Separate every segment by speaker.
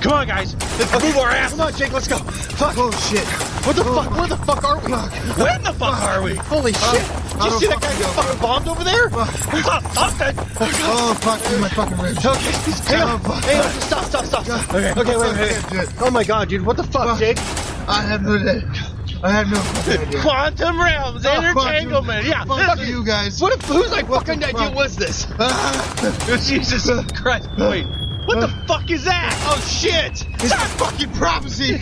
Speaker 1: Come on, guys. Let's move our ass.
Speaker 2: Come on, Jake, let's go. Fuck.
Speaker 3: Oh, shit.
Speaker 2: What the fuck? Where the fuck are we?
Speaker 1: When the fuck are we?
Speaker 2: Holy shit. Did you see that guy get fucking bombed over there? Stop that.
Speaker 3: Oh, fuck, dude, my fucking ribs.
Speaker 2: Okay, hang on. Hang on, stop. Okay, wait. Oh my god, dude, what the fuck, Jake?
Speaker 3: I have no idea.
Speaker 1: Quantum realms, entanglement. Yeah.
Speaker 3: Fuck you guys.
Speaker 2: Whose like fucking idea was this?
Speaker 1: Jesus Christ. Wait. What the fuck is that?
Speaker 2: Oh shit!
Speaker 3: It's not fucking prophecy.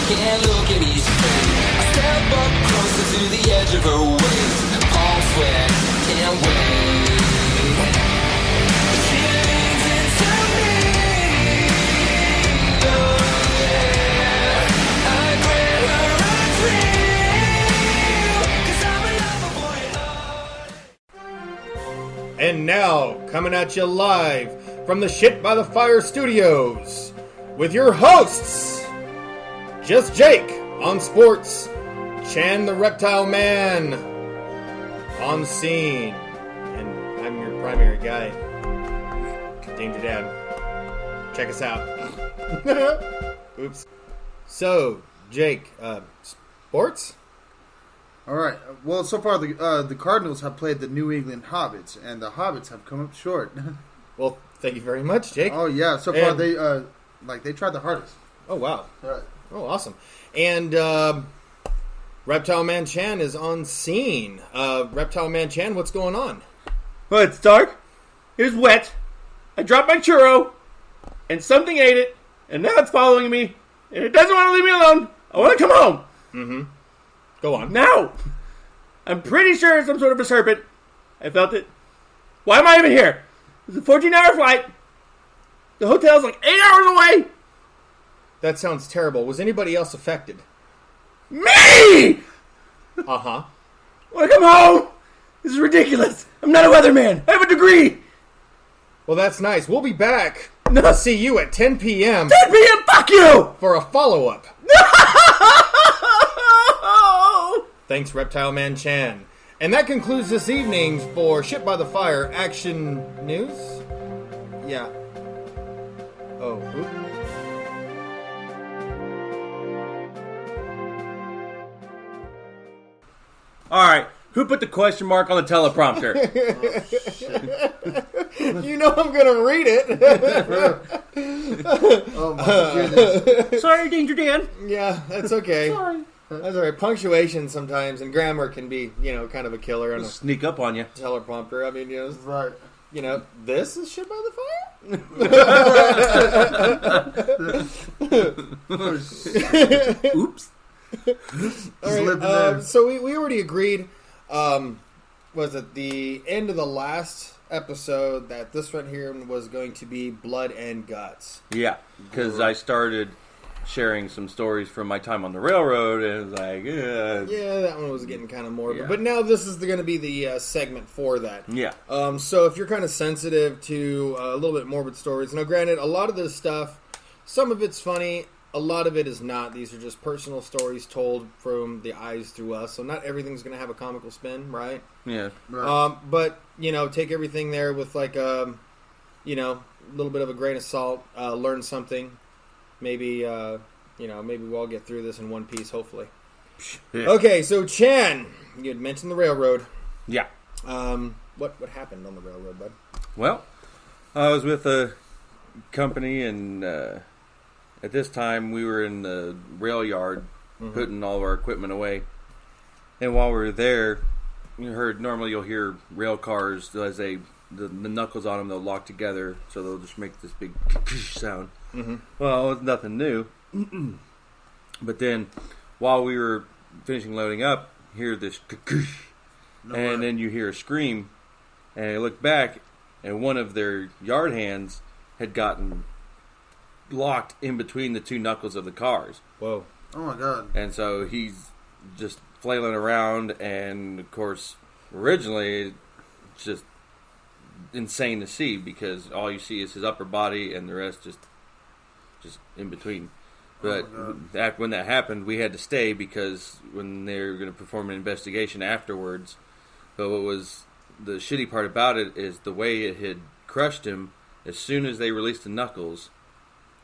Speaker 4: Can't look at his face. I step up closer to the edge of her waist. Palm sweat, can't wait. She leans into me. Oh yeah. I grant her a dream. 'Cause I'm a lover boy.
Speaker 5: And now, coming at you live from the Shit by the Fire studios, with your hosts, Just Jake on sports, Chan the Reptile Man on scene, and I'm your primary guy, Danger Dad. Check us out. Oops. So, Jake, sports?
Speaker 3: All right. Well, so far the Cardinals have played the New England Hobbits, and the Hobbits have come up short.
Speaker 5: Well, thank you very much, Jake.
Speaker 3: Oh yeah. So far they tried the hardest.
Speaker 5: Oh wow.
Speaker 3: Right.
Speaker 5: Oh, awesome. And Reptile Man Chan is on scene. Reptile Man Chan, what's going on?
Speaker 6: Well, it's dark. It is wet. I dropped my churro, and something ate it, and now it's following me, and it doesn't want to leave me alone. I want to come home.
Speaker 5: Mm-hmm. Go on.
Speaker 6: Now, I'm pretty sure it's some sort of a serpent. I felt it. Why am I even here? It's a 14-hour flight. The hotel's like 8 hours away.
Speaker 5: That sounds terrible. Was anybody else affected?
Speaker 6: Me!
Speaker 5: Uh-huh.
Speaker 6: I want to come home. This is ridiculous. I'm not a weatherman. I have a degree.
Speaker 5: Well, that's nice. We'll be back to see you at 10 p.m.
Speaker 6: 10 p.m. Fuck you!
Speaker 5: for a follow-up.
Speaker 6: No!
Speaker 5: Thanks, Reptile Man Chan. And that concludes this evening's for Shit by the Fire Action News. Yeah. Oh, oop.
Speaker 6: All right, who put the question mark on the teleprompter?
Speaker 5: You know I'm going to read it.
Speaker 3: Oh my goodness.
Speaker 6: Sorry, Danger Dan.
Speaker 5: Yeah, that's okay.
Speaker 6: Sorry.
Speaker 5: That's all right. Punctuation sometimes and grammar can be, kind of a killer on a
Speaker 6: Sneak up on you.
Speaker 5: teleprompter. I mean,
Speaker 3: Right.
Speaker 5: This is Shit by the Fire?
Speaker 6: Oops.
Speaker 5: All right, so we already agreed, was it the end of the last episode that this right here was going to be blood and guts.
Speaker 6: Yeah, because I started sharing some stories from my time on the railroad, and it was like,
Speaker 5: Yeah, that one was getting kind of morbid.
Speaker 6: Yeah.
Speaker 5: But now this is going to be the segment for that.
Speaker 6: Yeah.
Speaker 5: So if you're kind of sensitive to a little bit morbid stories, now granted, a lot of this stuff, some of it's funny, a lot of it is not. These are just personal stories told from the eyes through us. So not everything's going to have a comical spin, right?
Speaker 6: Yeah.
Speaker 3: Right.
Speaker 5: But, take everything there with like, a little bit of a grain of salt. Learn something. Maybe, maybe we'll all get through this in one piece, hopefully.
Speaker 6: Yeah.
Speaker 5: Okay, so Chan, you had mentioned the railroad.
Speaker 6: Yeah.
Speaker 5: What happened on the railroad, bud?
Speaker 6: Well, I was with a company, and at this time we were in the rail yard putting all of our equipment away. And while we were there, normally you'll hear rail cars as the knuckles on them, they'll lock together, so they'll just make this big sound.
Speaker 5: Mm-hmm.
Speaker 6: Well, it was nothing new. But then, while we were finishing loading up, hear this and then you hear a scream, and I look back, and one of their yard hands had gotten locked in between the two knuckles of the cars.
Speaker 5: Whoa.
Speaker 3: Oh my god.
Speaker 6: And so he's just flailing around, and of course, originally, it's just insane to see because all you see is his upper body and the rest just in between. But when that happened, we had to stay because when they were going to perform an investigation afterwards. But what was the shitty part about it is the way it had crushed him. As soon as they released the knuckles,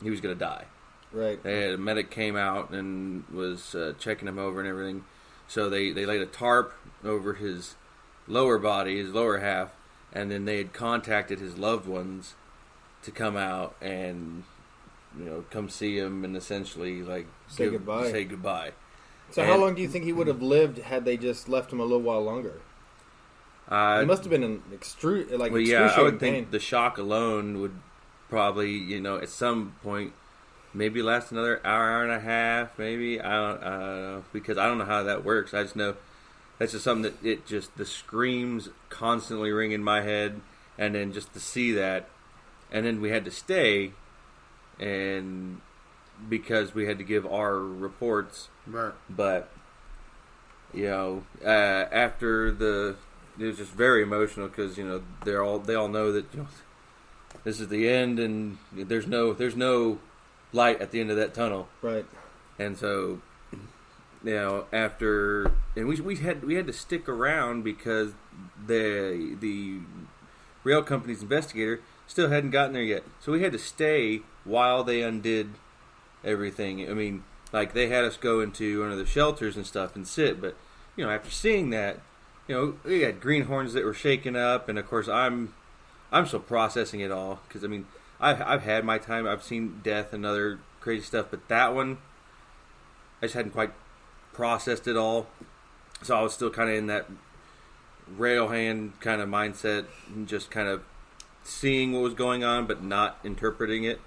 Speaker 6: he was going to die.
Speaker 5: Right.
Speaker 6: A medic came out and was checking him over and everything. So they laid a tarp over his lower body, his lower half, and then they had contacted his loved ones to come out and come see him and essentially
Speaker 5: say goodbye.
Speaker 6: Say goodbye.
Speaker 5: So how long do you think he would have lived had they just left him a little while longer? It must have been an excruciating
Speaker 6: I would
Speaker 5: pain.
Speaker 6: think the shock alone would probably, at some point, maybe last another hour and a half, maybe. I don't know, because I don't know how that works. I just know that's just something that the screams constantly ring in my head, and then just to see that, and then we had to stay, and because we had to give our reports,
Speaker 3: Right.
Speaker 6: But after it was just very emotional because they all know that this is the end, and there's no light at the end of that tunnel,
Speaker 5: right?
Speaker 6: And so after, and we had to stick around because the rail company's investigator still hadn't gotten there yet, so we had to stay while they undid everything. I mean, they had us go into one of the shelters and stuff and sit, but after seeing that, we had greenhorns that were shaken up, and of course I'm still processing it all because I mean I've had my time. I've seen death and other crazy stuff, but that one I just hadn't quite processed it all, so I was still kind of in that rail hand kind of mindset and just kind of seeing what was going on but not interpreting it.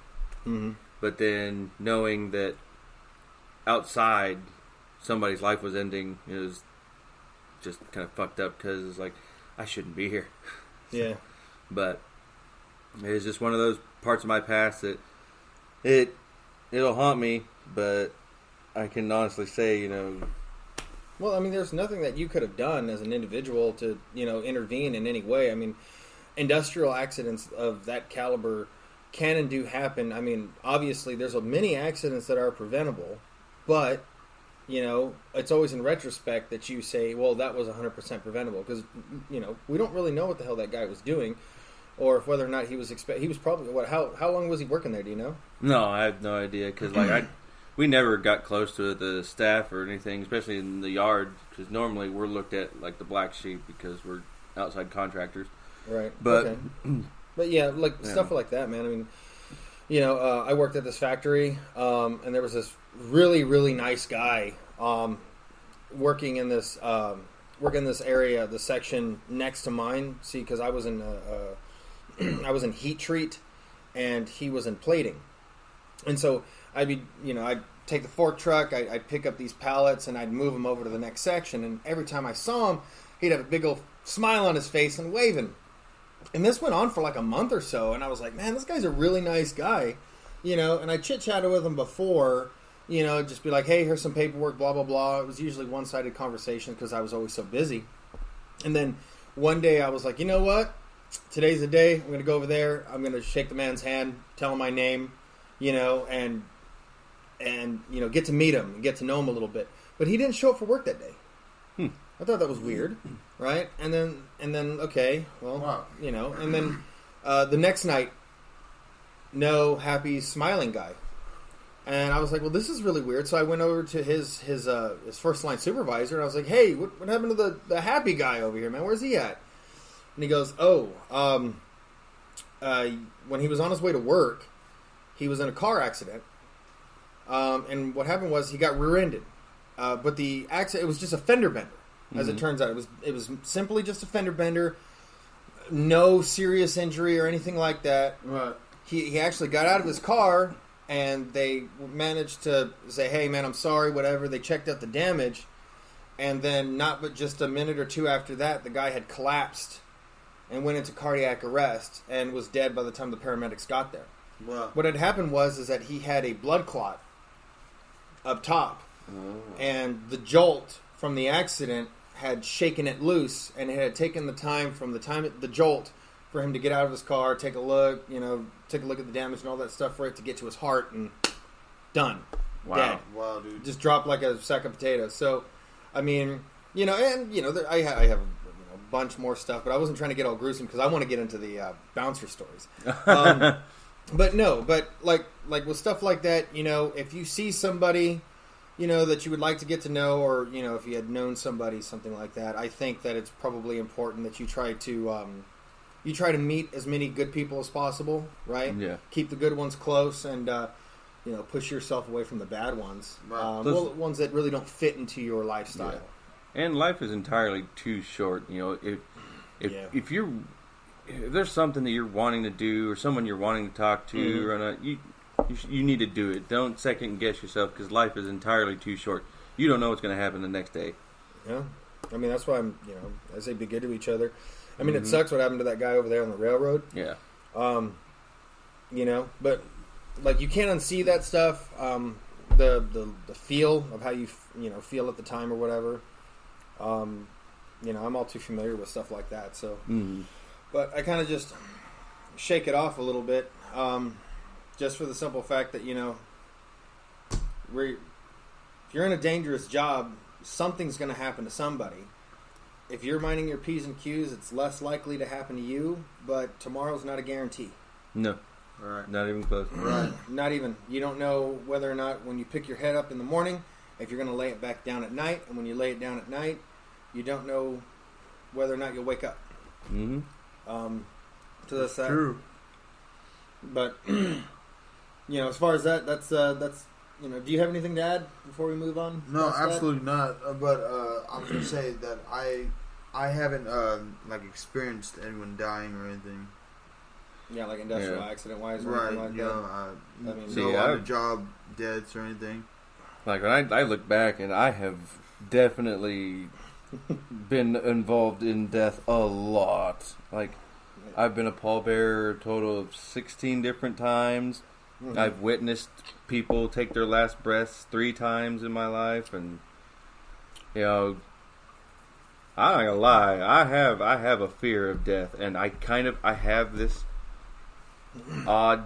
Speaker 5: Mm-hmm.
Speaker 6: But then knowing that outside somebody's life was ending, it was just kind of fucked up because it's like, I shouldn't be here.
Speaker 5: Yeah.
Speaker 6: But it's just one of those parts of my past that it'll haunt me, but I can honestly say,
Speaker 5: Well, I mean, there's nothing that you could have done as an individual to, intervene in any way. I mean, industrial accidents of that caliber can and do happen. I mean, obviously, there's many accidents that are preventable, but, it's always in retrospect that you say, well, that was 100% preventable because, we don't really know what the hell that guy was doing or if whether or not he was he was probably, how long was he working there, do you know?
Speaker 6: No, I have no idea because, we never got close to the staff or anything, especially in the yard, because normally we're looked at like the black sheep because we're outside contractors.
Speaker 5: Right.
Speaker 6: But,
Speaker 5: okay. But yeah, stuff like that, man. I mean, I worked at this factory, and there was this really, really nice guy working in this area, the section next to mine. See, because I was in I was in heat treat, and he was in plating, and so I'd take the fork truck, I'd pick up these pallets, and I'd move them over to the next section. And every time I saw him, he'd have a big old smile on his face and waving. And this went on for like a month or so, and I was like, man, this guy's a really nice guy, and I chit-chatted with him before, just be like, hey, here's some paperwork, blah, blah, blah. It was usually one-sided conversation because I was always so busy. And then one day I was like, you know what? Today's the day. I'm going to go over there. I'm going to shake the man's hand, tell him my name, and get to meet him and get to know him a little bit. But he didn't show up for work that day. I thought that was weird, right? And then okay, well,
Speaker 3: wow.
Speaker 5: And then the next night, no happy smiling guy, and I was like, well, this is really weird. So I went over to his first line supervisor, and I was like, hey, what happened to the happy guy over here, man? Where's he at? And he goes, when he was on his way to work, he was in a car accident, and what happened was he got rear-ended, but the accident, it was just a fender bender. As it turns out, it was simply just a fender bender, no serious injury or anything like that.
Speaker 3: Right.
Speaker 5: He actually got out of his car, and they managed to say, hey, man, I'm sorry, whatever. They checked out the damage, and then not but just a minute or two after that, the guy had collapsed and went into cardiac arrest and was dead by the time the paramedics got there.
Speaker 3: Wow.
Speaker 5: What had happened is that he had a blood clot up top, and the jolt from the accident had shaken it loose, and it had taken the time from the jolt for him to get out of his car, take a look at the damage and all that stuff for it to get to his heart, and done.
Speaker 6: Wow.
Speaker 5: Dead.
Speaker 3: Wow, dude.
Speaker 5: Just dropped like a sack of potatoes. So, I mean, I have a bunch more stuff, but I wasn't trying to get all gruesome because I want to get into the bouncer stories. But like with stuff like that, if you see somebody, that you would like to get to know, or if you had known somebody, something like that, I think that it's probably important that you try to meet as many good people as possible, right?
Speaker 6: Yeah.
Speaker 5: Keep the good ones close, and push yourself away from the bad ones.
Speaker 3: Right.
Speaker 5: Ones that really don't fit into your lifestyle.
Speaker 6: Yeah. And life is entirely too short. If there's something that you're wanting to do, or someone you're wanting to talk to, or you need to do it. Don't second guess yourself, because life is entirely too short. You don't know what's going to happen the next day.
Speaker 5: Yeah, I mean that's why I say be good to each other. I mean it sucks what happened to that guy over there on the railroad.
Speaker 6: Yeah.
Speaker 5: But like you can't unsee that stuff. The feel of how you feel at the time or whatever. I'm all too familiar with stuff like that. So, but I kind of just shake it off a little bit, just for the simple fact that if you're in a dangerous job, something's going to happen to somebody. If you're minding your P's and Q's, it's less likely to happen to you, but tomorrow's not a guarantee.
Speaker 6: No.
Speaker 3: Right.
Speaker 6: Not even close.
Speaker 3: Right.
Speaker 5: Not even. You don't know whether or not when you pick your head up in the morning, if you're going to lay it back down at night, and when you lay it down at night, you don't know whether or not you'll wake up.
Speaker 6: Mm-hmm.
Speaker 5: So that's that.
Speaker 3: True.
Speaker 5: But as far as that's do you have anything to add before we move on?
Speaker 3: No,
Speaker 5: past that?
Speaker 3: absolutely not. But I was gonna say that I haven't experienced anyone dying or anything.
Speaker 5: Yeah, like industrial accident wise or
Speaker 3: Right.
Speaker 5: anything like that. I mean,
Speaker 3: No on the job deaths or anything.
Speaker 6: Like when I look back, and I have definitely been involved in death a lot. Like I've been a pallbearer a total of 16 different times. Mm-hmm. I've witnessed people take their last breaths 3 times in my life, and I'm not gonna lie, I have a fear of death, and I have this odd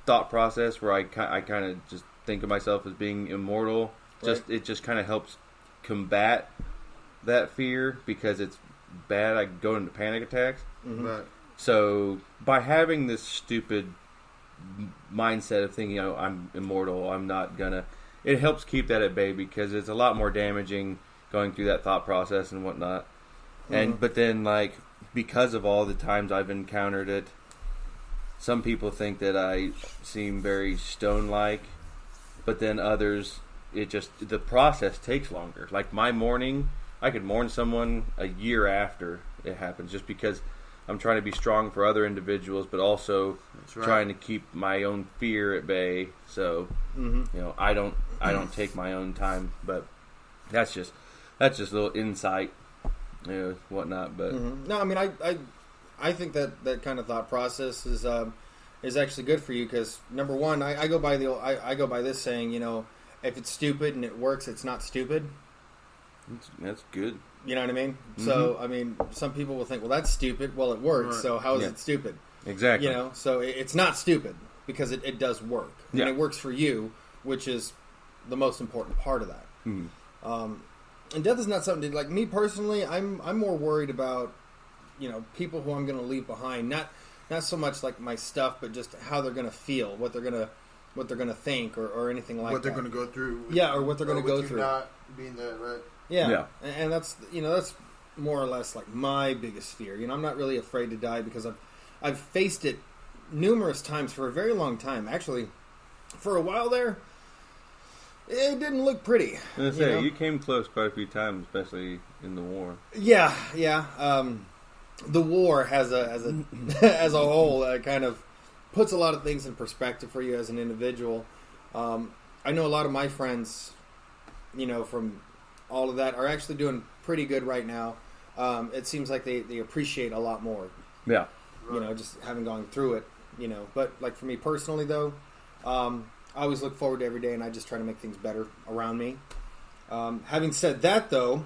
Speaker 6: thought process where I kind of just think of myself as being immortal.
Speaker 5: Right.
Speaker 6: It just kind of helps combat that fear, because it's bad. I go into panic attacks.
Speaker 5: Mm-hmm.
Speaker 3: Right.
Speaker 6: So by having this stupid mindset of thinking, I'm immortal, I'm not gonna, it helps keep that at bay, because it's a lot more damaging going through that thought process and whatnot. And but then, like, because of all the times I've encountered it, some people think that I seem very stone-like, but then others, the process takes longer. Like my mourning, I could mourn someone a year after it happens, just because I'm trying to be strong for other individuals, but also trying to keep my own fear at bay. So, I don't take my own time, but that's just a little insight, whatnot. But
Speaker 5: no, I mean, I think that kind of thought process is actually good for you, because number one, I go by I go by this saying, if it's stupid and it works, it's not stupid.
Speaker 6: that's good.
Speaker 5: You know what I mean? So, I mean, some people will think, well, that's stupid. Well, it works,
Speaker 3: Right.
Speaker 5: So how is it stupid?
Speaker 6: Exactly.
Speaker 5: So it's not stupid, because it does work.
Speaker 6: Yeah.
Speaker 5: And it works for you, which is the most important part of that. And death is not something like me personally. I'm more worried about, people who I'm going to leave behind. Not so much like my stuff, but just how they're going to feel, what they're going to think, or anything like that.
Speaker 3: What they're going to go through.
Speaker 5: Or what they're going to go through.
Speaker 3: Not being there, right?
Speaker 5: Yeah. And that's that's more or less like my biggest fear. I'm not really afraid to die, because I've faced it numerous times for a very long time. Actually, for a while there, it didn't look pretty.
Speaker 6: You came close quite a few times, especially in the war.
Speaker 5: Yeah. The war as a as a whole kind of puts a lot of things in perspective for you as an individual. I know a lot of my friends, from all of that, are actually doing pretty good right now. It seems like they appreciate a lot more.
Speaker 6: Yeah.
Speaker 5: Just having gone through it. you know. But like for me personally, though, I always look forward to every day, and I just try to make things better around me. Having said that, though,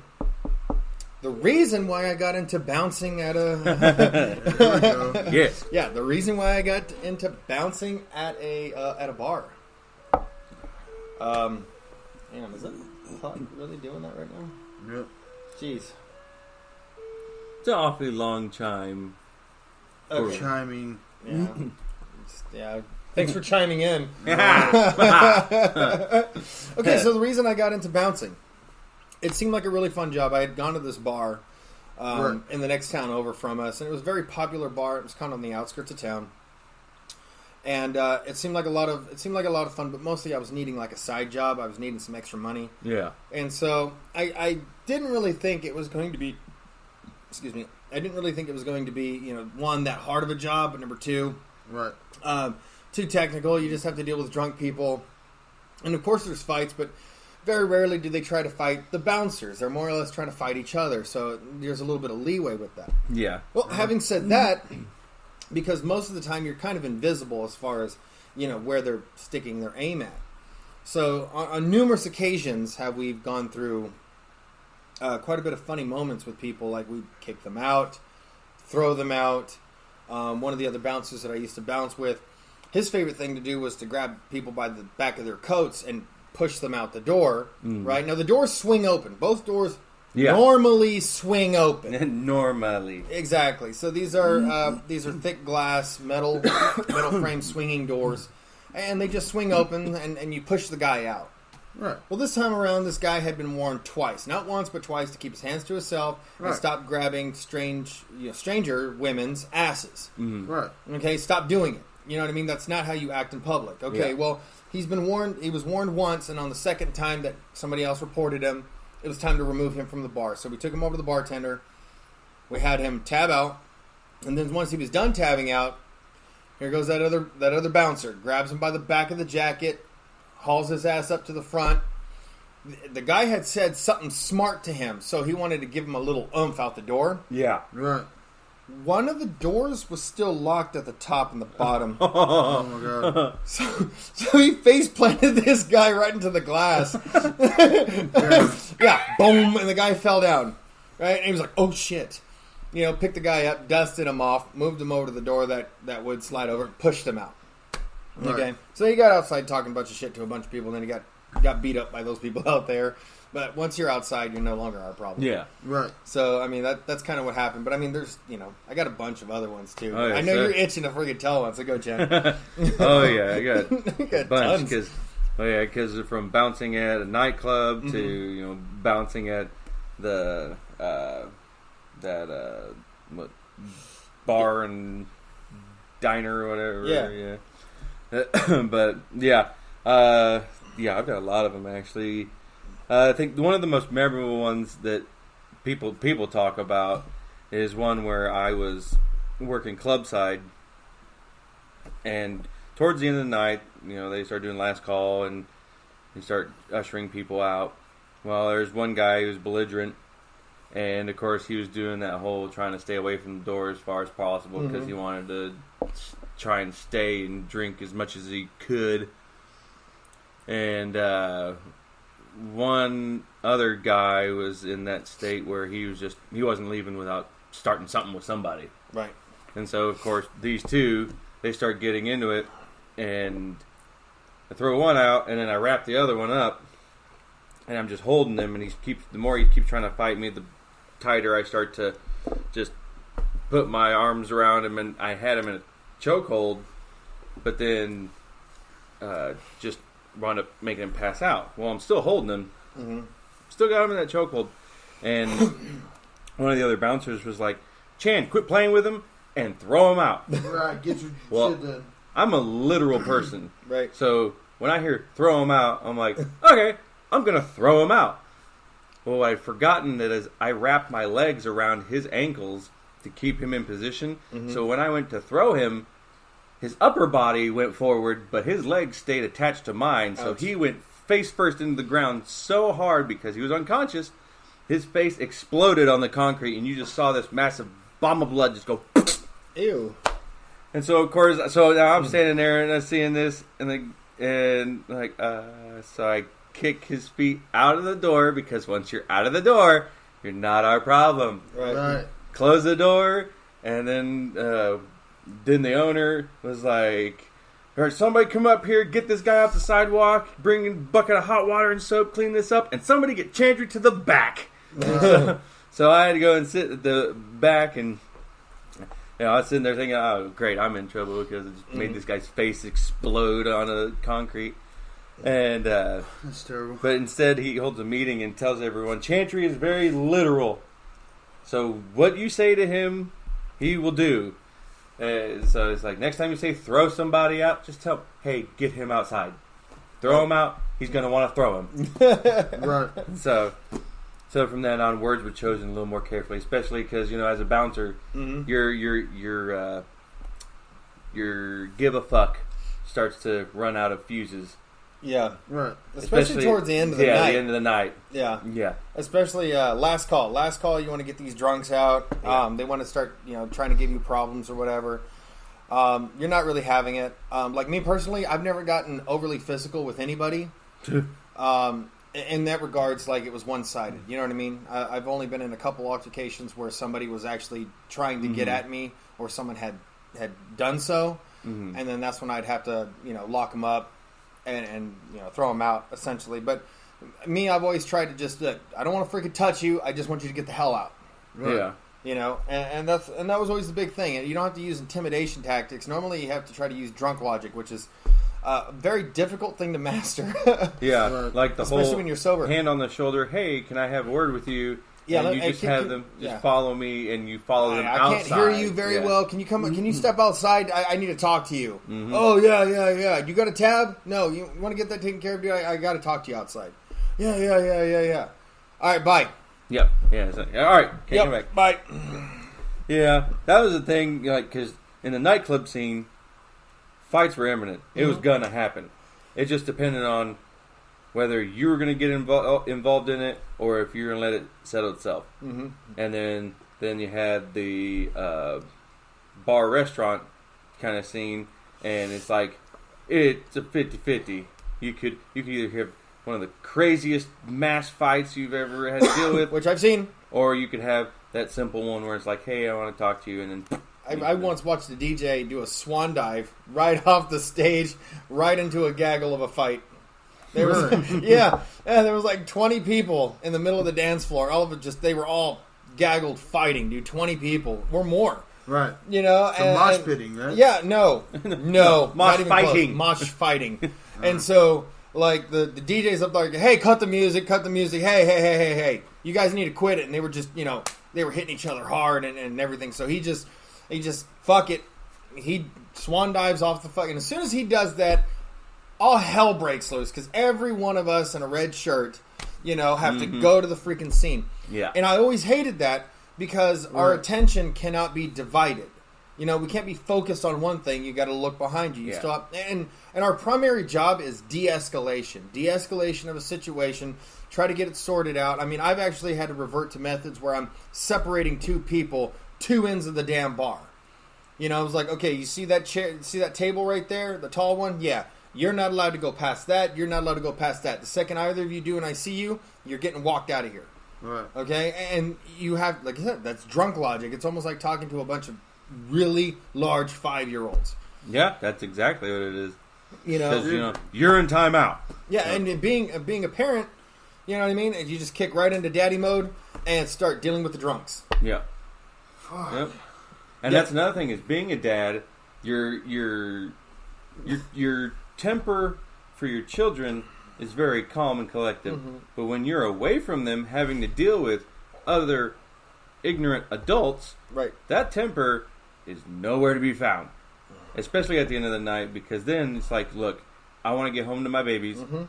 Speaker 5: the reason why I got into bouncing at a
Speaker 6: Yes.
Speaker 5: yeah, the reason why I got into bouncing at a bar. Hang on, is that clock really doing that right now?
Speaker 3: Yep.
Speaker 5: Jeez.
Speaker 6: It's an awfully long chime.
Speaker 5: Okay.
Speaker 3: Chiming.
Speaker 5: Yeah. Yeah. Thanks for chiming in. Okay, so the reason I got into bouncing, it seemed like a really fun job. I had gone to this bar in the next town over from us, and it was a very popular bar. It was kind of on the outskirts of town, and it seemed like a lot of fun. But mostly, I was needing like a side job. I was needing some extra money,
Speaker 6: Yeah.
Speaker 5: and so I didn't really think it was going to be. Excuse me. I didn't really think it was going to be, you know, one, that hard of a job, but number two,
Speaker 3: Right.
Speaker 5: too technical. You just have to deal with drunk people. And of course there's fights, but very rarely do they try to fight the bouncers. They're more or less trying to fight each other. So there's a little bit of leeway with that.
Speaker 6: Yeah.
Speaker 5: Well, having said that, because most of the time you're kind of invisible as far as, you know, where they're sticking their aim at. So on numerous occasions have we gone through quite a bit of funny moments with people. Like we kick them out, throw them out. One of the other bouncers that I used to bounce with, his favorite thing to do was to grab people by the back of their coats and push them out the door. Right now, the doors swing open. Both doors normally swing open.
Speaker 6: Normally.
Speaker 5: Exactly. So these are thick glass metal frame swinging doors, and they just swing open, and you push the guy out.
Speaker 3: Right.
Speaker 5: Well, this time around, this guy had been warned twice. Not once, but twice, to keep his hands to himself and stop grabbing stranger women's asses.
Speaker 3: Right.
Speaker 5: Okay, stop doing it. You know what I mean? That's not how you act in public. Okay, well, he's been warned. He was warned once, and on the second time that somebody else reported him, it was time to remove him from the bar. So we took him over to the bartender. We had him tab out, and then once he was done tabbing out, here goes that other bouncer. Grabs him by the back of the jacket, hauls his ass up to the front. The guy had said something smart to him, so he wanted to give him a little oomph out the door.
Speaker 6: Yeah.
Speaker 3: Right.
Speaker 5: One of the doors was still locked at the top and the bottom.
Speaker 3: Oh my god.
Speaker 5: So he face planted this guy right into the glass. Yeah, boom, and the guy fell down. Right, and he was like, "Oh shit!" You know, picked the guy up, dusted him off, moved him over to the door that would slide over, and pushed him out.
Speaker 3: Right.
Speaker 5: Okay, so he got outside talking a bunch of shit to a bunch of people, and then he got beat up by those people out there. But once you're outside, you're no longer our problem.
Speaker 6: Yeah.
Speaker 3: Right.
Speaker 5: So, I mean, that's kind of what happened. But, I mean, there's, you know, I got a bunch of other ones, too.
Speaker 6: Oh, yeah,
Speaker 5: I know
Speaker 6: sure.
Speaker 5: you're itching to freaking tell one, so go, Jen.
Speaker 6: Oh, yeah. I got
Speaker 5: You got
Speaker 6: a bunch.
Speaker 5: tons.
Speaker 6: Because from bouncing at a nightclub
Speaker 5: Mm-hmm.
Speaker 6: to, you know, bouncing at the, what, bar and diner or whatever. Yeah. But, yeah. Yeah, I've got a lot of them, actually. I think one of the most memorable ones that people talk about is one where I was working clubside, and towards the end of the night, you know, they start doing last call and they start ushering people out. Well, there's one guy who's belligerent, and of course he was doing that whole trying to stay away from the door as far as possible because he wanted to try and stay and drink as much as he could. And one other guy was in that state where he wasn't leaving without starting something with somebody.
Speaker 5: Right.
Speaker 6: And so, of course, these two, they start getting into it, and I throw one out, and then I wrap the other one up, and I'm just holding him, and the more he keeps trying to fight me, the tighter I start to just put my arms around him, and I had him in a chokehold, but then just wound up making him pass out. Well, I'm still holding him. Still got him in that chokehold. And one of the other bouncers was like, "Chan, quit playing with him and throw him out."
Speaker 3: Right. Get your
Speaker 6: Well,
Speaker 3: shit done.
Speaker 6: I'm a literal person.
Speaker 5: Right.
Speaker 6: So when I hear throw him out, I'm like, okay, I'm going to throw him out. Well, I'd forgotten that as I wrapped my legs around his ankles to keep him in position. So when I went to throw him, his upper body went forward, but his legs stayed attached to mine. So he went face first into the ground so hard because he was unconscious. His face exploded on the concrete, and you just saw this massive bomb of blood just go.
Speaker 5: Ew.
Speaker 6: And so of course, so now I'm standing there and I'm seeing this, so I kick his feet out of the door, because once you're out of the door, you're not our problem.
Speaker 3: Right.
Speaker 6: Close the door, and then the owner was like, "All right, somebody come up here, get this guy off the sidewalk, bring a bucket of hot water and soap, clean this up, and somebody get Chandry to the back." So I had to go and sit at the back, and I was sitting there thinking, "Oh, great, I'm in trouble because it just made this guy's face explode on the concrete." And
Speaker 3: That's terrible.
Speaker 6: but instead, he holds a meeting and tells everyone, Chantry is very literal. So what you say to him, he will do. So it's like, next time you say throw somebody out, just tell him, hey, get him outside. Throw him out. He's going to want to throw him.
Speaker 3: Right.
Speaker 6: So from then on, words were chosen a little more carefully, especially because, as a bouncer, your give a fuck starts to run out of fuses.
Speaker 5: Yeah.
Speaker 3: Right.
Speaker 5: Especially towards the end of the night.
Speaker 6: Yeah, the end of the night.
Speaker 5: Yeah.
Speaker 6: Yeah.
Speaker 5: Especially last call. Last call, you want to get these drunks out.
Speaker 6: Yeah.
Speaker 5: They want to start, trying to give you problems or whatever. You're not really having it. Like me personally, I've never gotten overly physical with anybody. In that regards, like it was one-sided. You know what I mean? I've only been in a couple altercations where somebody was actually trying to get at me, or someone had done so, and then that's when I'd have to, lock them up. And throw them out essentially. But me, I've always tried to just I don't want to freaking touch you. I just want you to get the hell out.
Speaker 3: Right.
Speaker 6: Yeah.
Speaker 5: And that was always the big thing. And you don't have to use intimidation tactics. Normally, you have to try to use drunk logic, which is a very difficult thing to master.
Speaker 6: Yeah,
Speaker 3: Right.
Speaker 6: like the
Speaker 5: Especially
Speaker 6: whole
Speaker 5: when you're sober.
Speaker 6: hand on the shoulder. Hey, can I have a word with you?
Speaker 5: Yeah,
Speaker 6: and you
Speaker 5: hey,
Speaker 6: just have them follow me, and you follow them
Speaker 5: I
Speaker 6: outside.
Speaker 5: can't hear you very well. Can you come? Can you step outside? I need to talk to you.
Speaker 6: Mm-hmm.
Speaker 5: Oh yeah. You got a tab? No, you want to get that taken care of, dude? I got to talk to you outside. Yeah. All right, bye.
Speaker 6: Yep. Yeah. It's like, all right. Can't come back.
Speaker 5: Bye.
Speaker 6: Yeah, that was the thing. Because in the nightclub scene, fights were imminent. It was gonna happen. It just depended on whether you were going to get involved in it, or if you're going to let it settle itself. Mm-hmm. And then you had the bar restaurant kind of scene, and it's like it's a 50-50. You could either have one of the craziest mass fights you've ever had to deal with,
Speaker 5: Which I've seen.
Speaker 6: or you could have that simple one where it's like, hey, I want to talk to you, and then
Speaker 5: I once watched a DJ do a swan dive right off the stage, right into a gaggle of a fight. There was, there was like 20 people in the middle of the dance floor. All of it they were all gaggled fighting, dude. 20 people or more.
Speaker 3: Right.
Speaker 5: And
Speaker 3: mosh pitting, right?
Speaker 5: Yeah, no,
Speaker 6: Mosh
Speaker 5: not even
Speaker 6: fighting.
Speaker 5: close. Mosh fighting. And so, like the DJ's up there, hey, cut the music. Hey, you guys need to quit it. And they were just, they were hitting each other hard and everything. So he just fuck it. He swan dives off the fucking. As soon as he does that, all hell breaks loose, because every one of us in a red shirt, have to go to the freaking scene.
Speaker 6: Yeah.
Speaker 5: And I always hated that, because our attention cannot be divided. We can't be focused on one thing. You got to look behind you. And our primary job is de-escalation of a situation. Try to get it sorted out. I mean, I've actually had to revert to methods where I'm separating two people, two ends of the damn bar. I was like, okay, you see that chair, see that table right there, the tall one? Yeah. You're not allowed to go past that. You're not allowed to go past that. The second either of you do and I see you, you're getting walked out of here.
Speaker 3: Right.
Speaker 5: Okay? And you have, like I said, that's drunk logic. It's almost like talking to a bunch of really large 5-year-olds.
Speaker 6: Yeah, that's exactly what it is.
Speaker 5: Because,
Speaker 6: you're in timeout.
Speaker 5: Yeah, and being a parent, you know what I mean? And you just kick right into daddy mode and start dealing with the drunks.
Speaker 6: Yeah. Yep. And that's another thing, is being a dad, your temper for your children is very calm and collective. Mm-hmm. But when you're away from them, having to deal with other ignorant adults,
Speaker 5: right,
Speaker 6: that temper is nowhere to be found. Especially at the end of the night, because then it's like, look, I want to get home to my babies. Mm-hmm.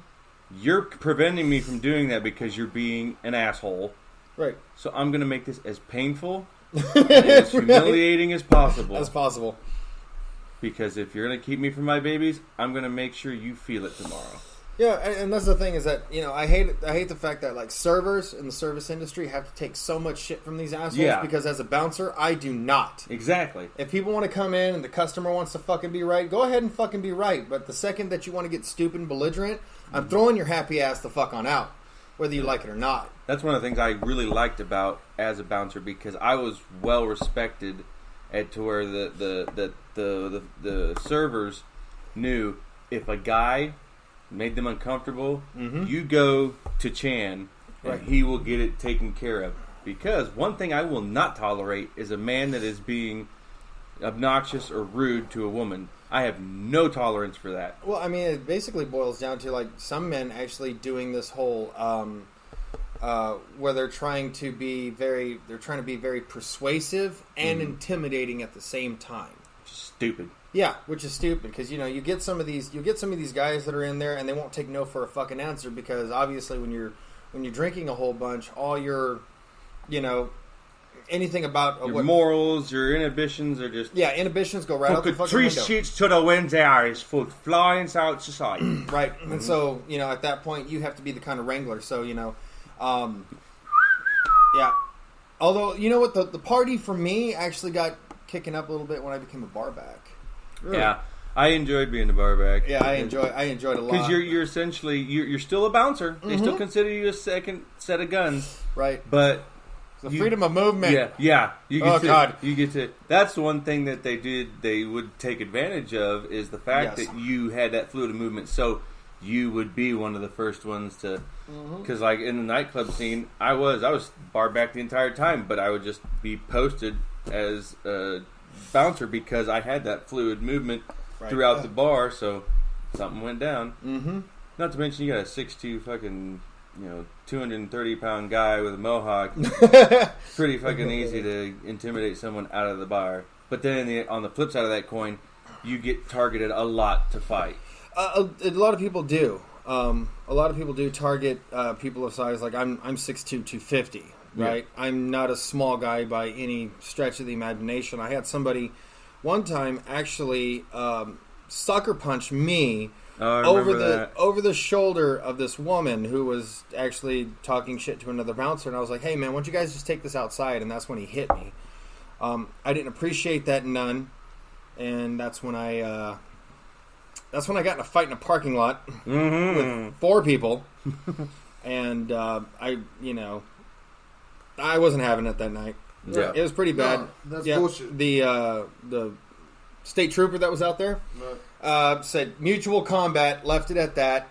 Speaker 6: You're preventing me from doing that because you're being an asshole.
Speaker 5: Right.
Speaker 6: So I'm going to make this as painful and as humiliating as possible. Because if you're going to keep me from my babies, I'm going to make sure you feel it tomorrow.
Speaker 5: Yeah, and that's the thing is that, you know, I hate the fact that, like, servers in the service industry have to take so much shit from these assholes because as a bouncer, I do not.
Speaker 6: Exactly.
Speaker 5: If people want to come in and the customer wants to fucking be right, go ahead and fucking be right. But the second that you want to get stupid and belligerent, I'm throwing your happy ass the fuck on out, whether you like it or not.
Speaker 6: That's one of the things I really liked about as a bouncer, because I was well respected to where the servers knew if a guy made them uncomfortable, you go to Chan and he will get it taken care of. Because one thing I will not tolerate is a man that is being obnoxious or rude to a woman. I have no tolerance for that.
Speaker 5: Well, I mean, it basically boils down to, like, some men actually doing this whole where they're trying to be very persuasive and intimidating at the same time.
Speaker 6: Stupid.
Speaker 5: Yeah, which is stupid because, you know, you get some of these guys that are in there and they won't take no for a fucking answer, because obviously when you're drinking a whole bunch, all your, you know, anything about
Speaker 6: your morals, your inhibitions are just
Speaker 5: inhibitions go right out the fucking window.
Speaker 6: 3 sheets to the wind there is for flying out society.
Speaker 5: Right, and so, you know, at that point you have to be the kind of wrangler. So, you know, yeah. Although, you know what, the party for me actually got kicking up a little bit when I became a barback.
Speaker 6: Really? Yeah, I enjoyed being a barback.
Speaker 5: Yeah, I enjoyed it a lot.
Speaker 6: Because you're essentially you're still a bouncer. They still consider you a second set of guns.
Speaker 5: Right.
Speaker 6: But
Speaker 5: the freedom of movement.
Speaker 6: Yeah. You get
Speaker 5: God.
Speaker 6: You get to. That's the one thing that they did. They would take advantage of is the fact that you had that fluid of movement. So you would be one of the first ones to. Because like in the nightclub scene, I was barback the entire time, but I would just be posted as a bouncer because I had that fluid movement throughout the bar, so something went down. Not to mention you got a 6'2" fucking, you know, 230-pound guy with a mohawk. Pretty fucking easy to intimidate someone out of the bar. But then on the flip side of that coin, you get targeted a lot to fight.
Speaker 5: A lot of people do. A lot of people do target people of size. Like I'm 6'2", 250. Right, yeah. I'm not a small guy by any stretch of the imagination. I had somebody one time actually sucker punch me over the shoulder of this woman who was actually talking shit to another bouncer, and I was like, "Hey man, why don't you guys just take this outside?" And that's when he hit me. I didn't appreciate that none, and that's when I got in a fight in a parking lot with 4 people, and I wasn't having it that night.
Speaker 6: Yeah,
Speaker 5: it was pretty bad.
Speaker 3: No, that's bullshit.
Speaker 5: The state trooper that was out there said mutual combat. Left it at that.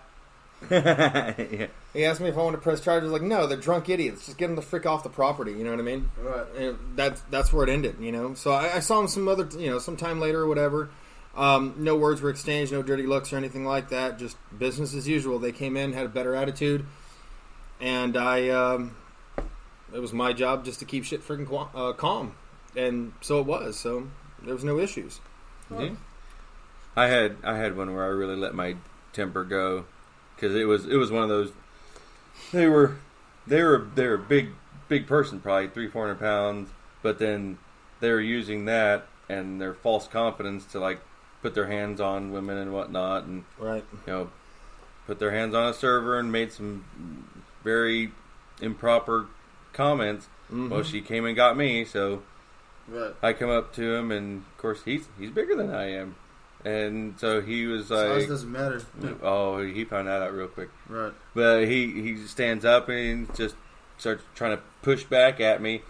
Speaker 6: Yeah.
Speaker 5: He asked me if I wanted to press charges. I was like, no, they're drunk idiots. Just get them the frick off the property. You know what I mean?
Speaker 3: Right.
Speaker 5: And that's where it ended. You know. So I saw him some time later or whatever. No words were exchanged. No dirty looks or anything like that. Just business as usual. They came in, had a better attitude, and it was my job just to keep shit freaking calm, and so it was. So there was no issues.
Speaker 6: Mm-hmm. I had one where I really let my temper go because it was one of those. They were a big person, probably 300-400 pounds, but then they were using that and their false confidence to like put their hands on women and whatnot, and put their hands on a server and made some very improper comments. Well, she came and got me, so I come up to him, and of course he's bigger than I am, and so he was like,
Speaker 3: size doesn't matter.
Speaker 6: Oh, he found that out real quick.
Speaker 3: Right.
Speaker 6: But he stands up and just starts trying to push back at me,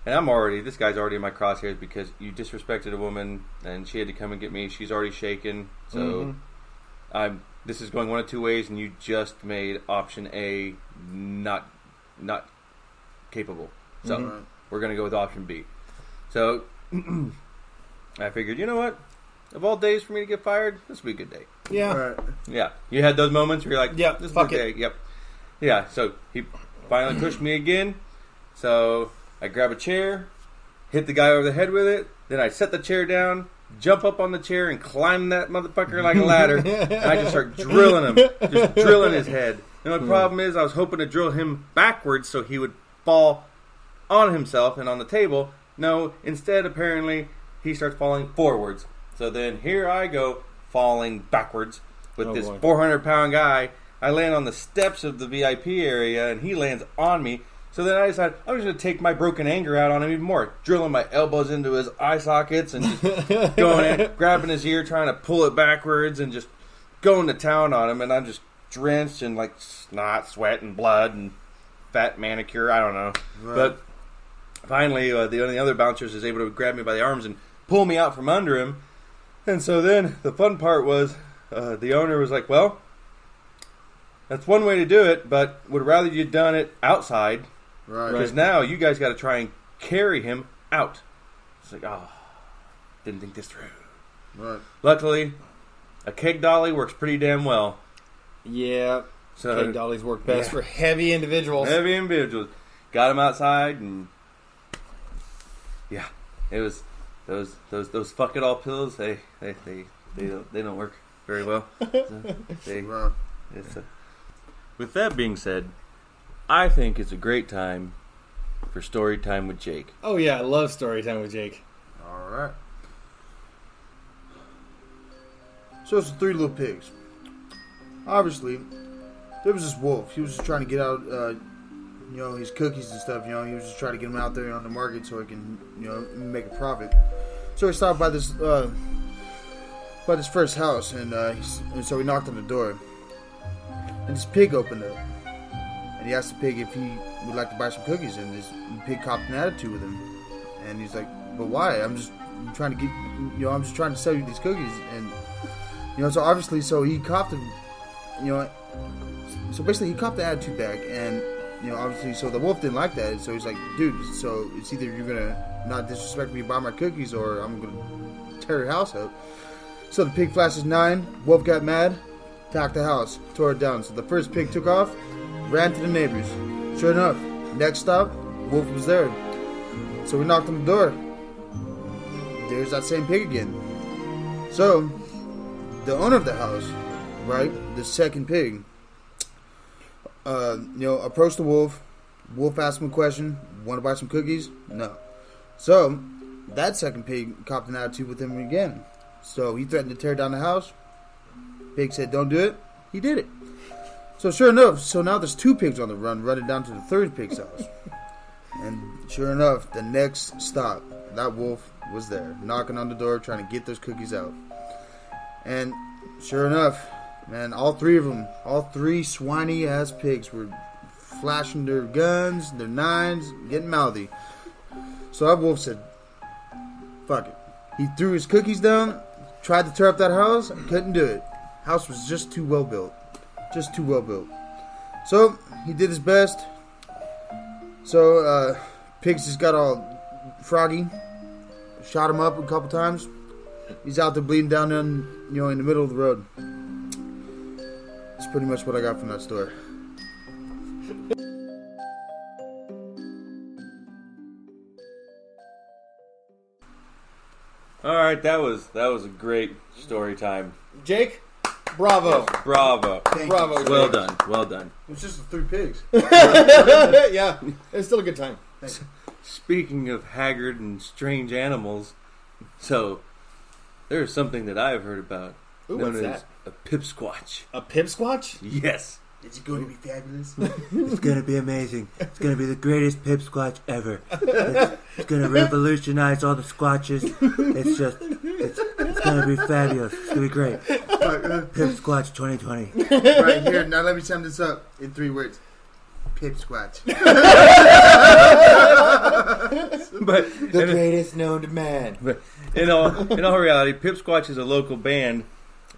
Speaker 6: and this guy's already in my crosshairs because you disrespected a woman, and she had to come and get me. She's already shaken, so this is going one of two ways, and you just made option A not capable. So we're going to go with option B. So I figured, you know what? Of all days for me to get fired, this would be a good day.
Speaker 5: Yeah.
Speaker 3: Right.
Speaker 6: Yeah. You had those moments where you're like,
Speaker 5: yep,
Speaker 6: this is
Speaker 5: fuck
Speaker 6: a good day. Yep. Yeah. So he finally pushed me again. So I grab a chair, hit the guy over the head with it. Then I set the chair down, jump up on the chair, and climb that motherfucker like a ladder. And I just start drilling him. Just drilling his head. And the problem is I was hoping to drill him backwards so he would fall on himself and on the table. No, instead, apparently, he starts falling forwards. So then here I go, falling backwards with this 400-pound guy. I land on the steps of the VIP area, and he lands on me. So then I decided I'm just going to take my broken anger out on him even more, drilling my elbows into his eye sockets and just going in, grabbing his ear, trying to pull it backwards, and just going to town on him. And I'm just drenched in like snot, sweat, and blood, and fat manicure. I don't know. Right. But finally, the other bouncers is able to grab me by the arms and pull me out from under him. And so then the fun part was the owner was like, well, that's one way to do it, but would rather you'd done it outside. Right. Because now you guys got to try and carry him out. It's like, didn't think this through. Right. Luckily, a keg dolly works pretty damn well.
Speaker 5: Yeah. So, keg dollies work best for heavy individuals.
Speaker 6: Heavy individuals. Got him outside, and yeah, it was those fuck it all pills. They don't work very well. With that being said, I think it's a great time for story time with Jake.
Speaker 5: Oh yeah, I love story time with Jake.
Speaker 3: All right. So it's the three little pigs. Obviously, there was this wolf. He was just trying to get out, his cookies and stuff. He was just trying to get them out there on the market so he can, make a profit. So he stopped by this first house, and so he knocked on the door, and this pig opened up. And he asked the pig if he would like to buy some cookies, and this pig copped an attitude with him. And he's like, "But why? I'm just trying to sell you these cookies." And so obviously, so he copped him. So basically, he copped the attitude back, and obviously, so the wolf didn't like that. So he's like, "Dude, so it's either you're gonna not disrespect me, buy my cookies, or I'm gonna tear your house up." So the pig flashes 9. Wolf got mad, attacked the house, tore it down. So the first pig took off. Ran to the neighbors. Sure enough, next stop, wolf was there. So we knocked on the door. There's that same pig again. So, the owner of the house, right, the second pig, approached the wolf. Wolf asked him a question. Want to buy some cookies? No. So, that second pig copped an attitude with him again. So, he threatened to tear down the house. Pig said, don't do it. He did it. So sure enough, so now there's 2 pigs on the run, running down to the third pig's house. And sure enough, the next stop, that wolf was there, knocking on the door, trying to get those cookies out. And sure enough, man, all 3 of them, all 3 swiny-ass pigs were flashing their guns, their 9s, getting mouthy. So that wolf said, fuck it. He threw his cookies down, tried to tear up that house, couldn't do it. House was just too well built. Just too well built. So, he did his best. So, Pigs just got all froggy. Shot him up a couple times. He's out there bleeding down in the middle of the road. That's pretty much what I got from that story.
Speaker 6: All right, that was a great story time.
Speaker 5: Jake, bravo.
Speaker 6: Yes, bravo.
Speaker 5: Bravo.
Speaker 6: Jake. Well done. Well done.
Speaker 3: It's just the 3 pigs.
Speaker 5: Yeah, it's still a good time.
Speaker 6: Speaking of haggard and strange animals, so there's something that I've heard about known as a Pipsquatch.
Speaker 5: A Pipsquatch?
Speaker 6: Yes.
Speaker 3: Is it going to be fabulous?
Speaker 2: It's going to be amazing. It's going to be the greatest Pipsquatch ever. It's going to revolutionize all the squatches. It's going to be fabulous. It's going to be great. Pipsquatch 2020.
Speaker 3: Right here. Now let me sum this up in 3 words. Pipsquatch.
Speaker 6: But
Speaker 2: the greatest known to man.
Speaker 6: But in all reality, Pipsquatch is a local band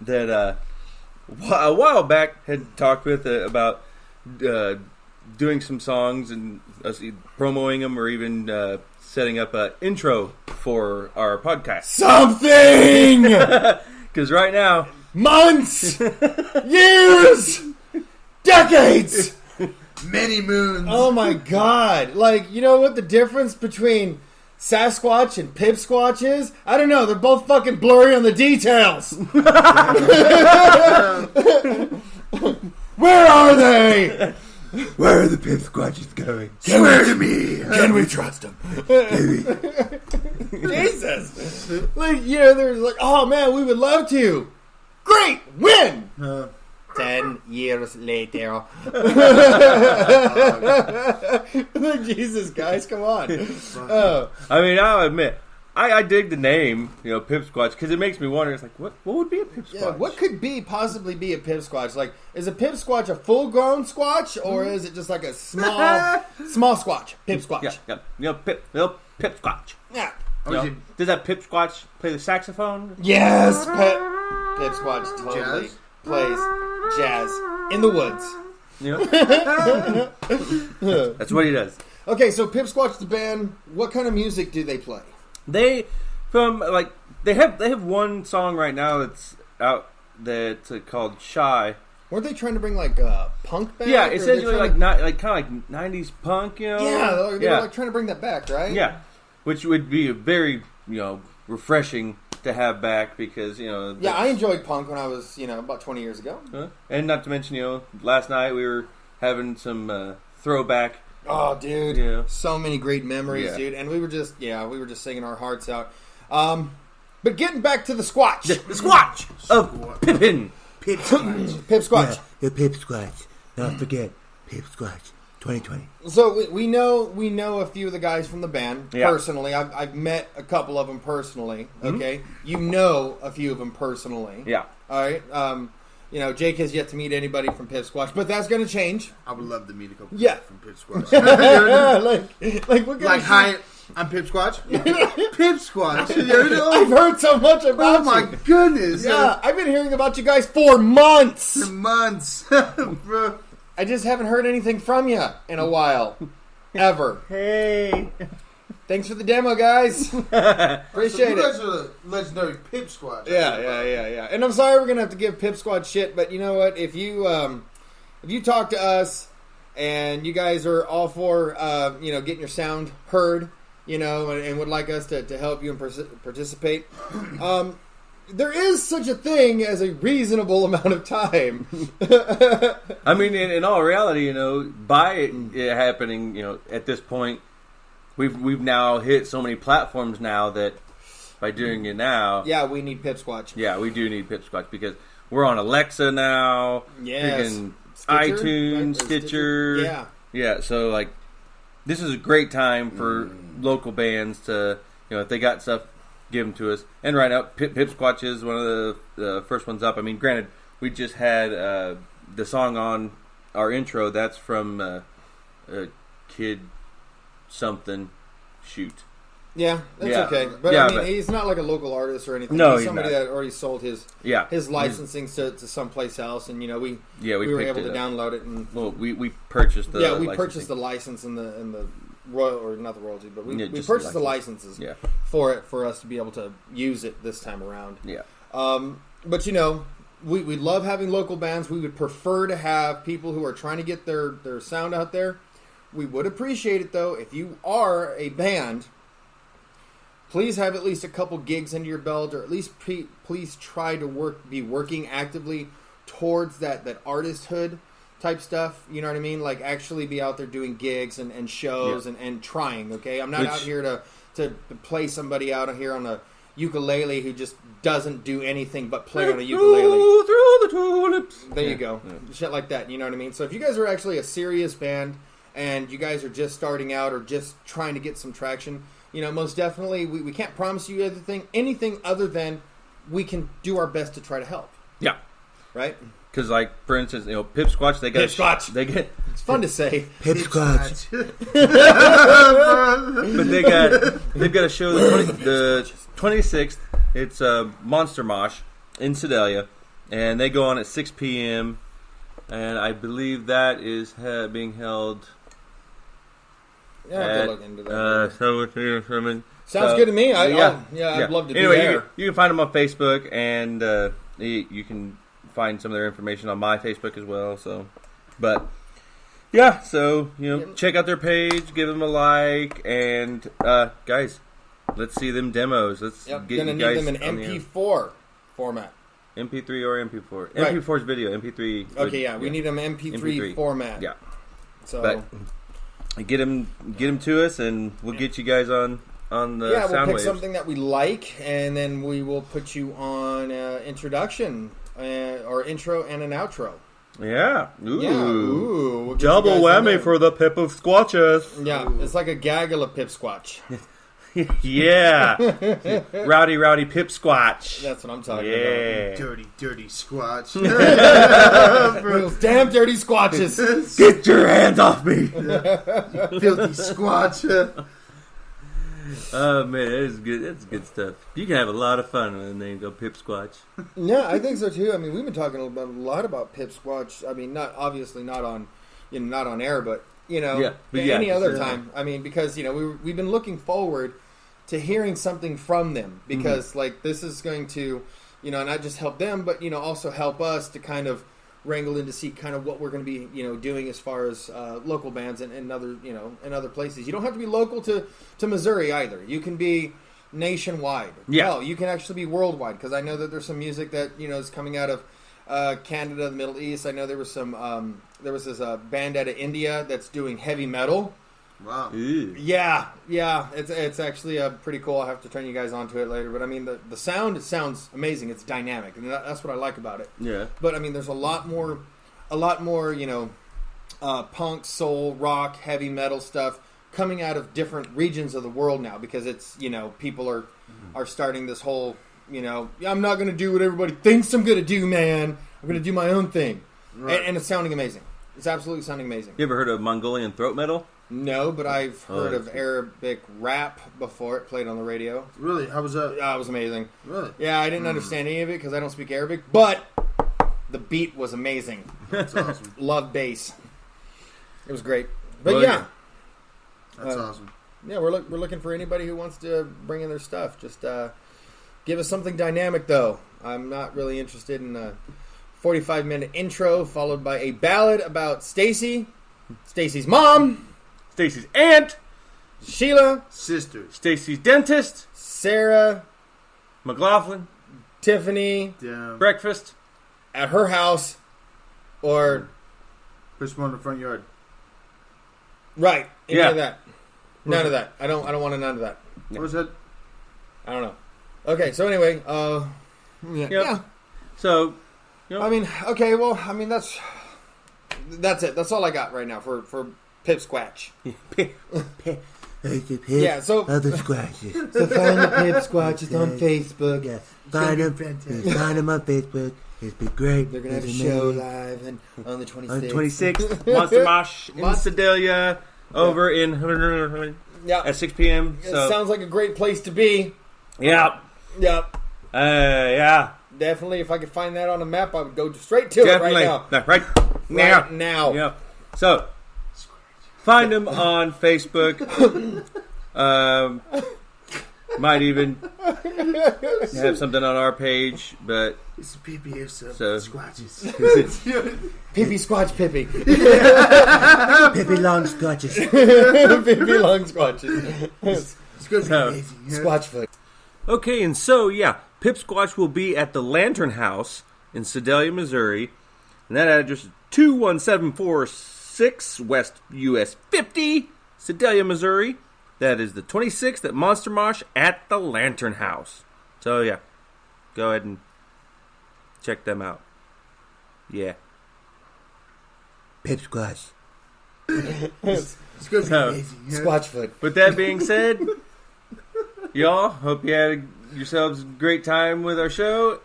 Speaker 6: that a while back had talked with about doing some songs and promoting them, or even setting up an intro for our podcast.
Speaker 5: Something!
Speaker 6: Because right now,
Speaker 5: months, years, decades,
Speaker 3: many moons.
Speaker 5: Oh my god. Like, you know what the difference between Sasquatch and Pipsquatch is? I don't know. They're both fucking blurry on the details. Where are they?
Speaker 2: Where are the Pipsquatches going?
Speaker 5: Swear to me. Can we trust them? Jesus. Like, they're like, oh man, we would love to. Great. Win. 10 years later. Jesus, guys, come on.
Speaker 6: I mean, I'll admit, I dig the name, Pipsquatch, because it makes me wonder. It's like, what would be a Pipsquatch?
Speaker 5: Yeah, what could possibly be a Pipsquatch? Like, is a Pipsquatch a full-grown squatch, or is it just like a small squatch? Pipsquatch.
Speaker 6: Yeah, Pipsquatch.
Speaker 5: Yeah.
Speaker 6: Does that Pipsquatch play the saxophone?
Speaker 5: Yes, Pipsquatch totally plays jazz in the woods.
Speaker 6: That's what he does.
Speaker 5: Okay, so Pipsquatch the band, what kind of music do they play?
Speaker 6: They have one song right now that's out that's called "Shy."
Speaker 5: Weren't they trying to bring like punk back?
Speaker 6: Yeah, essentially kind of like '90s punk,
Speaker 5: Yeah, they were like trying to bring that back, right?
Speaker 6: Yeah, which would be a very refreshing to have back because
Speaker 5: I enjoyed punk when I was about 20 years ago.
Speaker 6: And not to mention last night we were having some throwback.
Speaker 5: Oh, dude!
Speaker 6: Yeah.
Speaker 5: So many great memories, dude. And we were just singing our hearts out. But getting back to the Squatch,
Speaker 6: the Squatch of Pippin,
Speaker 3: Pipsquatch.
Speaker 2: Yeah, the Pipsquatch. Don't forget, Pipsquatch 2020.
Speaker 5: So we know a few of the guys from the band personally. I've met a couple of them personally. Okay, you know a few of them personally.
Speaker 6: Yeah.
Speaker 5: All right. Jake has yet to meet anybody from Pipsquatch, but that's going to change.
Speaker 3: I would love to meet a couple
Speaker 5: Yeah.
Speaker 3: from Pipsquatch.
Speaker 5: like we're gonna
Speaker 3: hi, I'm Pipsquatch. Pipsquatch.
Speaker 5: I've heard so much about
Speaker 3: Oh my goodness.
Speaker 5: Yeah, I've been hearing about you guys for months.
Speaker 3: Months. Bro.
Speaker 5: I just haven't heard anything from you in a while. Ever.
Speaker 6: Hey.
Speaker 5: Thanks for the demo, guys. Appreciate
Speaker 3: You guys
Speaker 5: it.
Speaker 3: are the legendary Pipsquatch.
Speaker 5: Yeah. And I'm sorry we're going to have to give Pipsquatch shit, but you know what? If you talk to us and you guys are all for getting your sound heard, and would like us to help you and participate, there is such a thing as a reasonable amount of time.
Speaker 6: I mean, in all reality, by it happening, at this point, we've now hit so many platforms now that by doing it now,
Speaker 5: Yeah, we need Pipsquatch.
Speaker 6: yeah, we do need Pipsquatch because we're on Alexa now,
Speaker 5: Yes.
Speaker 6: freaking
Speaker 5: Stitcher,
Speaker 6: iTunes,
Speaker 5: right? Or
Speaker 6: Stitcher,
Speaker 5: Yeah.
Speaker 6: So like, this is a great time for local bands to, if they got stuff, give them to us. And right now, Pipsquatch is one of the first ones up. I mean, granted, we just had the song on our intro. That's from Kid something shoot.
Speaker 5: Yeah, that's
Speaker 6: Yeah.
Speaker 5: okay. But
Speaker 6: Yeah,
Speaker 5: I mean,
Speaker 6: but-
Speaker 5: he's not like a local artist or anything.
Speaker 6: No,
Speaker 5: he's
Speaker 6: he's
Speaker 5: somebody
Speaker 6: not.
Speaker 5: that already sold his
Speaker 6: Yeah,
Speaker 5: licensing to someplace else, and we
Speaker 6: we
Speaker 5: were
Speaker 6: picked
Speaker 5: able
Speaker 6: it
Speaker 5: to
Speaker 6: up.
Speaker 5: download it, and
Speaker 6: Well, we purchased the
Speaker 5: we
Speaker 6: licensing.
Speaker 5: purchased the license and the royal, or not the royalty, but we
Speaker 6: Yeah, just
Speaker 5: purchased
Speaker 6: the
Speaker 5: the licenses
Speaker 6: Yeah,
Speaker 5: for it for us to be able to use it this time around.
Speaker 6: yeah.
Speaker 5: But we love having local bands. We would prefer to have people who are trying to get their sound out there. We would appreciate it though if you are a band. Please have at least a couple gigs under your belt, or at least please try to be working actively towards that artisthood type stuff. You know what I mean? Like actually be out there doing gigs and shows and trying. Okay, I'm not out here to play somebody out here on a ukulele who just doesn't do anything but play on a ukulele.
Speaker 6: Through the tulips.
Speaker 5: There you go. Shit like that, you know what I mean? So if you guys are actually a serious band and you guys are just starting out or just trying to get some traction, most definitely we can't promise you anything other than we can do our best to try to help.
Speaker 6: Yeah.
Speaker 5: Right?
Speaker 6: Because, like, for instance, Pipsquatch, they got
Speaker 5: Pipsquatch.
Speaker 6: It's
Speaker 5: fun to say.
Speaker 2: Pipsquatch.
Speaker 6: but they've got a show the 26th. It's Monster Mosh in Sedalia, and they go on at 6 p.m. And I believe that is being held.
Speaker 5: Yeah, I have to look into that. Sounds good to me. I'd love to be
Speaker 6: anyway,
Speaker 5: there.
Speaker 6: you can find them on Facebook, and you can find some of their information on my Facebook as well. So, but yeah, so check out their page, give them a like, and guys, let's see them demos. Let's get
Speaker 5: gonna
Speaker 6: you guys
Speaker 5: need them in
Speaker 6: on the
Speaker 5: MP4 format.
Speaker 6: MP3 or MP4.
Speaker 5: Right.
Speaker 6: MP4 is video. MP3.
Speaker 5: Okay, we need them MP3 format.
Speaker 6: Yeah,
Speaker 5: so.
Speaker 6: but get them to us, and we'll get you guys on the
Speaker 5: we'll
Speaker 6: sound
Speaker 5: pick
Speaker 6: waves.
Speaker 5: something that we like, and then we will put you on introduction or intro and an outro.
Speaker 6: Yeah. Ooh.
Speaker 5: Yeah. Ooh. We'll get you
Speaker 6: Double
Speaker 5: guys in
Speaker 6: whammy
Speaker 5: there.
Speaker 6: for the Pip of Squatches.
Speaker 5: Yeah, it's like a gaggle of Pipsquatch.
Speaker 6: Yeah. Rowdy Pipsquatch.
Speaker 5: That's what I'm talking
Speaker 6: Yeah.
Speaker 3: Dirty squatch.
Speaker 5: about. Those damn dirty squatches.
Speaker 6: Get your hands off me.
Speaker 3: Filthy squatch.
Speaker 6: Oh man, it's good. That's good stuff. You can have a lot of fun when the name go Pipsquatch.
Speaker 5: Yeah, I think so too. I mean, we've been talking a lot about Pipsquatch. I mean, not on, not on air, but
Speaker 6: Yeah, but
Speaker 5: any
Speaker 6: yeah,
Speaker 5: other
Speaker 6: sure.
Speaker 5: time. I mean, because we've been looking forward to hearing something from them because like this is going to, not just help them, but also help us to kind of wrangle in to see kind of what we're going to be doing as far as local bands and other and other places. You don't have to be local to Missouri either. You can be nationwide.
Speaker 6: Yeah.
Speaker 5: Hell, you can actually be worldwide because I know that there's some music that is coming out of Canada, the Middle East. I know there was some this band out of India that's doing heavy metal.
Speaker 3: Wow.
Speaker 6: Ooh.
Speaker 5: Yeah, it's actually pretty cool. I'll have to turn you guys onto it later. But I mean, the sound sounds amazing. It's dynamic, and that's what I like about it.
Speaker 6: Yeah.
Speaker 5: But I mean, there's a lot more, punk, soul, rock, heavy metal stuff coming out of different regions of the world now because it's people are starting this whole I'm not going to do what everybody thinks I'm going to do, man. I'm going to do my own thing,
Speaker 3: Right.
Speaker 5: and it's sounding amazing. It's absolutely sounding amazing.
Speaker 6: You ever heard of Mongolian throat metal?
Speaker 5: No, but I've heard
Speaker 6: Oh,
Speaker 5: of Arabic rap before. It played on the radio.
Speaker 3: Really? How was that?
Speaker 5: It was amazing.
Speaker 3: Really?
Speaker 5: Yeah, I didn't understand any of it because I don't speak Arabic, but the beat was amazing.
Speaker 3: That's awesome.
Speaker 5: Love bass. It was great. But
Speaker 6: Well,
Speaker 5: yeah,
Speaker 3: That's awesome.
Speaker 5: yeah, we're looking for anybody who wants to bring in their stuff. Just give us something dynamic, though. I'm not really interested in a 45-minute intro followed by a ballad about Stacy's mom,
Speaker 6: Stacy's aunt,
Speaker 5: Sheila,
Speaker 3: Sister.
Speaker 6: Stacy's dentist,
Speaker 5: Sarah,
Speaker 6: McLaughlin,
Speaker 5: Tiffany
Speaker 3: Damn.
Speaker 6: breakfast.
Speaker 5: at her house, or
Speaker 3: Push one in the front yard.
Speaker 5: right, any
Speaker 6: Yeah.
Speaker 5: of that. None of that. I don't want none of that.
Speaker 3: What was that?
Speaker 5: I don't know. Okay, so anyway,
Speaker 6: Yep.
Speaker 5: yeah.
Speaker 6: So,
Speaker 5: I mean, okay, well, I mean that's it. That's all I got right now for Pipsquatch. Yeah, so
Speaker 2: Other squatches.
Speaker 5: so find the Pipsquatches on Facebook.
Speaker 2: Yeah, find them on Facebook. It'd be great.
Speaker 5: They're gonna have a
Speaker 2: It's
Speaker 5: show
Speaker 2: amazing.
Speaker 5: live and on the 26th.
Speaker 6: on the 26th, Monster Mosh in Sedalia, over in
Speaker 5: Yeah,
Speaker 6: at 6 p.m.
Speaker 5: it
Speaker 6: So,
Speaker 5: sounds like a great place to be.
Speaker 6: yeah,
Speaker 5: Yep,
Speaker 6: yeah,
Speaker 5: definitely. If I could find that on a map, I would go straight to
Speaker 6: definitely,
Speaker 5: it right now.
Speaker 6: right now,
Speaker 5: Right now.
Speaker 6: yeah. So, find them on Facebook. Might even have something on our page, but
Speaker 3: It's a PPS of
Speaker 6: So-
Speaker 3: squatches.
Speaker 5: Pippy Squatch Pippy.
Speaker 2: Pippi long scotches.
Speaker 5: Pippy Long Squatches.
Speaker 3: It's going to be
Speaker 6: So-
Speaker 3: amazing. Yeah?
Speaker 5: Squatchfoot.
Speaker 6: okay. And so, yeah, Pipsquatch will be at the Lantern House in Sedalia, Missouri, and that address is 21746 West US 50, Sedalia, Missouri. That is the 26th at Monster Mosh at the Lantern House. So, yeah, go ahead and check them out. Yeah.
Speaker 2: Pipsquatch.
Speaker 3: It's going to be
Speaker 6: So-
Speaker 3: amazing. Yeah?
Speaker 5: Squatchfoot.
Speaker 6: With that being said, y'all, hope you had yourselves a great time with our show.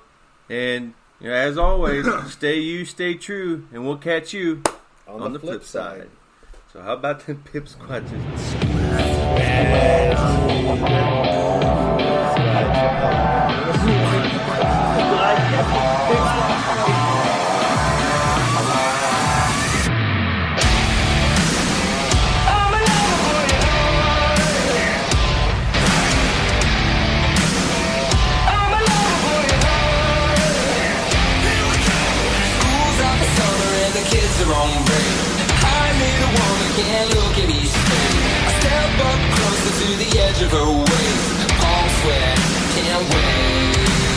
Speaker 6: And as always, stay you, stay true, and we'll catch you on the flip side. So how about the Pipsquatches?
Speaker 4: School's out for summer and the kids are on break. I need a woman, can't look at each face. I step up closer to the edge of her waist. Palm sweat, can't wait.